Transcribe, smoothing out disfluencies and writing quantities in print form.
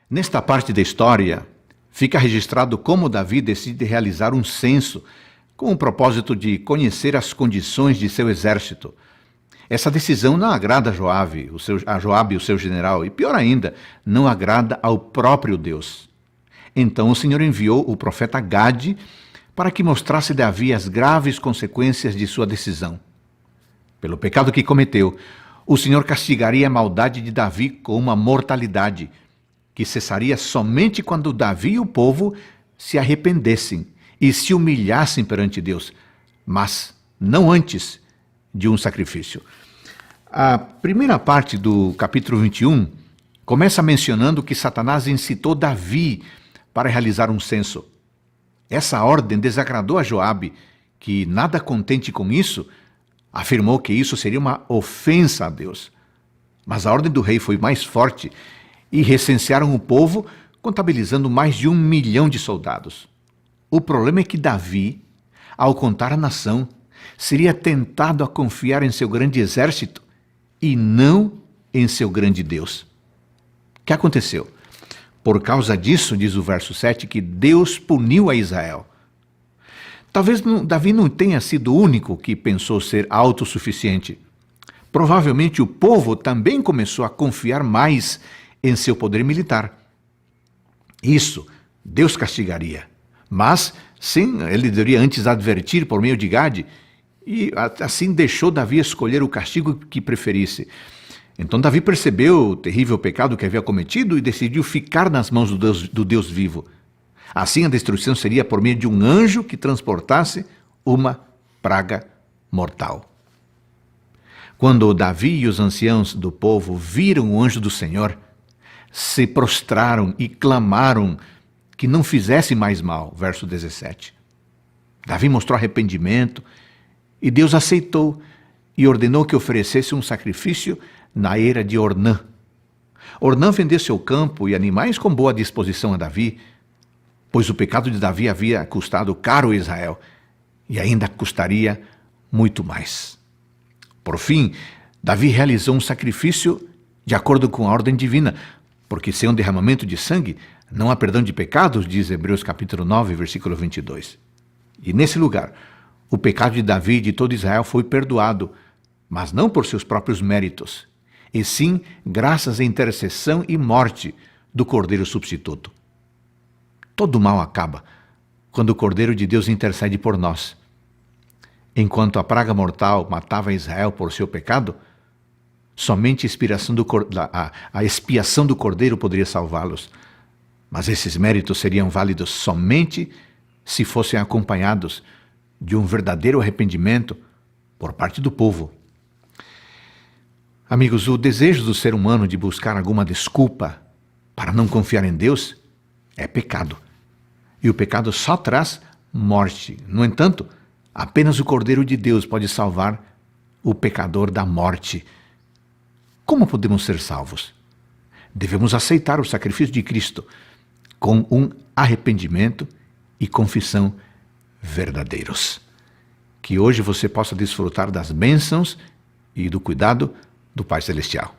Nesta parte da história, fica registrado como Davi decide realizar um censo com o propósito de conhecer as condições de seu exército. Essa decisão não agrada a Joabe, o seu general, e pior ainda, não agrada ao próprio Deus. Então o Senhor enviou o profeta Gade para que mostrasse a Davi as graves consequências de sua decisão. Pelo pecado que cometeu, o Senhor castigaria a maldade de Davi com uma mortalidade, que cessaria somente quando Davi e o povo se arrependessem e se humilhassem perante Deus, mas não antes de um sacrifício. A primeira parte do capítulo 21 começa mencionando que Satanás incitou Davi para realizar um censo. Essa ordem desagradou a Joabe, que, nada contente com isso, afirmou que isso seria uma ofensa a Deus. Mas a ordem do rei foi mais forte e recensearam o povo, contabilizando mais de 1 milhão de soldados. O problema é que Davi, ao contar a nação, seria tentado a confiar em seu grande exército e não em seu grande Deus. O que aconteceu? Por causa disso, diz o verso 7, que Deus puniu a Israel. Talvez Davi não tenha sido o único que pensou ser autossuficiente. Provavelmente o povo também começou a confiar mais em seu poder militar. Isso Deus castigaria. Mas, sim, ele deveria antes advertir por meio de Gade, e assim deixou Davi escolher o castigo que preferisse. Então Davi percebeu o terrível pecado que havia cometido e decidiu ficar nas mãos do Deus vivo. Assim a destruição seria por meio de um anjo que transportasse uma praga mortal. Quando Davi e os anciãos do povo viram o anjo do Senhor, se prostraram e clamaram que não fizesse mais mal. Verso 17. Davi mostrou arrependimento e Deus aceitou e ordenou que oferecesse um sacrifício na eira de Ornã. Ornã vendeu seu campo e animais com boa disposição a Davi, pois o pecado de Davi havia custado caro a Israel e ainda custaria muito mais. Por fim, Davi realizou um sacrifício de acordo com a ordem divina, porque sem um derramamento de sangue não há perdão de pecados, diz Hebreus capítulo 9, versículo 22. E nesse lugar, o pecado de Davi e de todo Israel foi perdoado, mas não por seus próprios méritos, e sim graças à intercessão e morte do Cordeiro substituto. Todo mal acaba quando o Cordeiro de Deus intercede por nós. Enquanto a praga mortal matava Israel por seu pecado, somente a expiação do Cordeiro poderia salvá-los. Mas esses méritos seriam válidos somente se fossem acompanhados de um verdadeiro arrependimento por parte do povo. Amigos, o desejo do ser humano de buscar alguma desculpa para não confiar em Deus é pecado. E o pecado só traz morte. No entanto, apenas o Cordeiro de Deus pode salvar o pecador da morte. Como podemos ser salvos? Devemos aceitar o sacrifício de Cristo com um arrependimento e confissão verdadeiros. Que hoje você possa desfrutar das bênçãos e do cuidado do Pai Celestial.